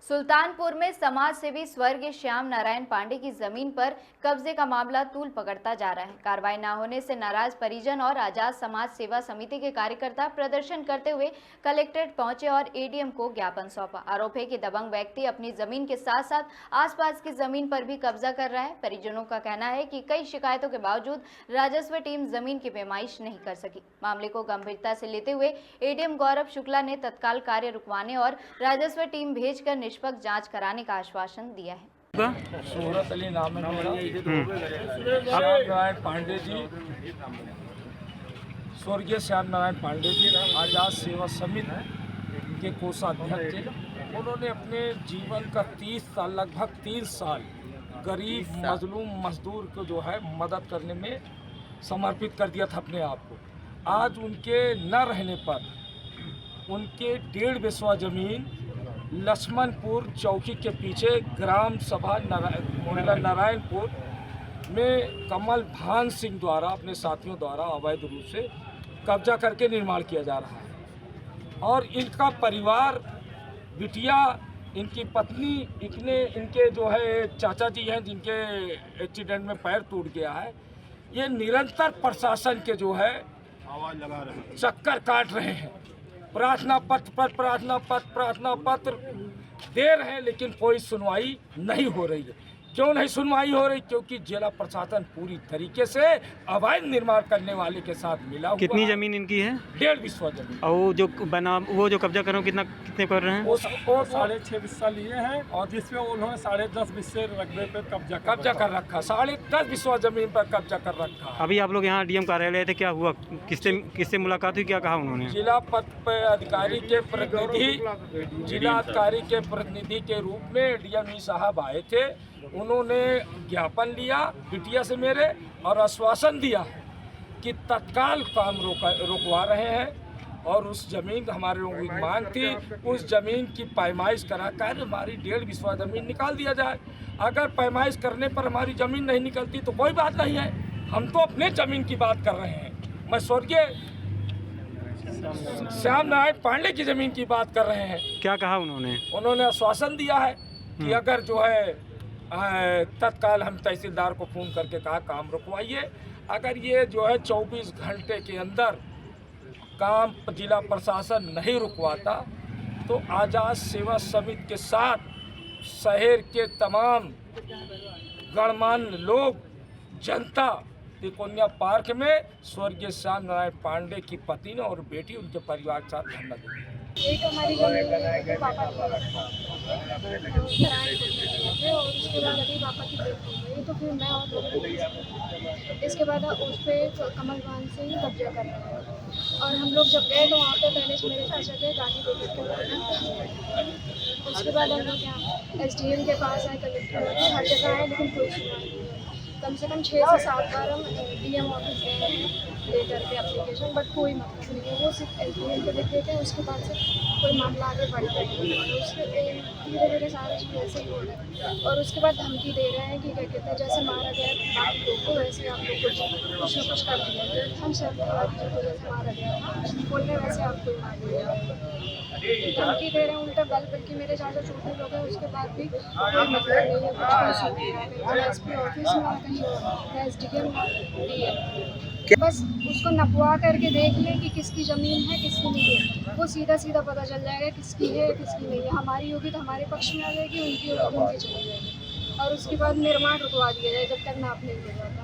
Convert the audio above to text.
सुल्तानपुर में समाज सेवी स्वर्गीय श्याम नारायण पांडे की जमीन पर कब्जे का मामला तूल पकड़ता जा रहा है। कार्रवाई न होने से नाराज परिजन और आजाद समाज सेवा समिति के कार्यकर्ता प्रदर्शन करते हुए कलेक्ट्रेट पहुंचे और एडीएम को ज्ञापन सौंपा। आरोप है कि दबंग व्यक्ति अपनी जमीन के साथ साथ आसपास की जमीन पर भी कब्जा कर रहा है। परिजनों का कहना है कि कई शिकायतों के बावजूद राजस्व टीम जमीन की पैमाइश नहीं कर सकी। मामले को गंभीरता से लेते हुए एडीएम गौरव शुक्ला ने तत्काल कार्य रुकवाने और राजस्व टीम भेजकर निष्पक्ष जांच कराने का आश्वासन दिया है। शोहरत अली नाम है मेरा। श्याम नारायण पांडे जी, स्वर्गीय श्याम नारायण पांडे जी आजाद सेवा समिति के कोषाध्यक्ष थे। उन्होंने अपने जीवन का 30 साल, लगभग 3 साल गरीब मजलूम मजदूर को जो है मदद करने में समर्पित कर दिया था अपने आप को। आज उनके न रहने पर उनके 1.5 बिस्वा जमीन लक्ष्मणपुर चौकी के पीछे ग्राम सभा नारायणपुर में कमल भान सिंह द्वारा अपने साथियों द्वारा अवैध रूप से कब्जा करके निर्माण किया जा रहा है। और इनका परिवार, बिटिया, इनकी पत्नी, इनके जो है चाचा जी हैं जिनके एक्सीडेंट में पैर टूट गया है, ये निरंतर प्रशासन के जो है आवाज लगा रहे हैं, चक्कर काट रहे हैं। प्रार्थना पत्र दे रहे हैं लेकिन कोई सुनवाई नहीं हो रही है। क्यों नहीं सुनवाई हो रही? क्योंकि जिला प्रशासन पूरी तरीके से अवैध निर्माण करने वाले के साथ मिला हुआ। कितनी जमीन इनकी है? 1.5 बिस्वा जमीन। और वो जो कब्जा कर रहे हो कितने कर रहे हैं? वो 6.5 बिस्सा लिए हैं और जिसमें उन्होंने 10.5 बिस्से रकबे पे कब्जा कर रखा। 10.5 बिस्वा जमीन पर कब्जा कर रखा। अभी आप लोग यहाँ डीएम कार्यालय थे, क्या हुआ? किससे मुलाकात हुई, क्या कहा उन्होंने? जिला अधिकारी के प्रतिनिधि के रूप में डीएम साहब आए थे। उन्होंने ज्ञापन लिया बिटिया से मेरे और आश्वासन दिया कि तत्काल काम रुकवा रहे हैं। और उस जमीन, हमारे लोगों की मांग थी, उस जमीन की पैमाइश कराकर हमारी 1.5 बिस्वा जमीन निकाल दिया जाए। अगर पैमाइश करने पर हमारी ज़मीन नहीं निकलती तो कोई बात नहीं है, हम तो अपने ज़मीन की बात कर रहे हैं। मैं स्वर्गीय श्याम नारायण पांडे की ज़मीन की बात कर रहे हैं। क्या कहा उन्होंने? उन्होंने आश्वासन दिया है कि अगर जो है तत्काल, हम तहसीलदार को फ़ोन करके कहा काम रुकवाइए। अगर ये जो है 24 घंटे के अंदर काम जिला प्रशासन नहीं रुकवाता तो आजाद सेवा समिति के साथ शहर के तमाम गणमान्य लोग, जनता तिकोनिया पार्क में स्वर्गीय श्याम नारायण पांडे की पत्नी और बेटी, उनके परिवार के साथ धरना देंगे। एक हमारी जमीन पापा की और उसके बाद अभी पापा की डेथ हो गई तो फिर मैं और इसके बाद उस पर कमल भान सिंह कब्जा कर रहे हैं। और हम लोग जब गए तो वहाँ पे पहले मेरे चाचा के गाड़ी दे के उसके बाद हम लोग यहाँ एसडीएम के पास आए, कलेक्टर हर जगह आए लेकिन कोई सुनवाई नहीं हुई। कम से कम 6 से 7 बार हम डीएम ऑफिस गए हैं लेटर पे एप्लीकेशन, बट कोई मतलब नहीं है। वो सिर्फ एसडीएम को लिख देते हैं, उसके बाद से कोई मामला आगे बढ़ता ही नहीं है। उसके धीरे धीरे सारे चीज़ वैसे ही हो रहे हैं। और उसके बाद धमकी दे रहे हैं कि क्या कहते हैं, जैसे मारा गया बाकी लोग को वैसे आप लोग कुछ न कुछ कर दिया। हम सब को जैसे मारा गया बोल रहे वैसे आपको ही मार दिया। धमकी दे रहे हैं उल्टा बल, बल्कि मेरे चाचा छोटे लोग हैं उसके बाद भी कोई मतलब नहीं है, कुछ एसपी ऑफिस में कहीं एसडीएम बस उसको नपवा करके देख लें कि किसकी ज़मीन है किसकी नहीं है। वो सीधा सीधा पता चल जाएगा किसकी है किसकी नहीं है। हमारी होगी तो हमारे पक्ष में आ जाएगी, उनकी होगी तो उनकी चली जाएगी। और उसके बाद निर्माण रुकवा दिया जाए जब तक नाप नहीं हो जाता।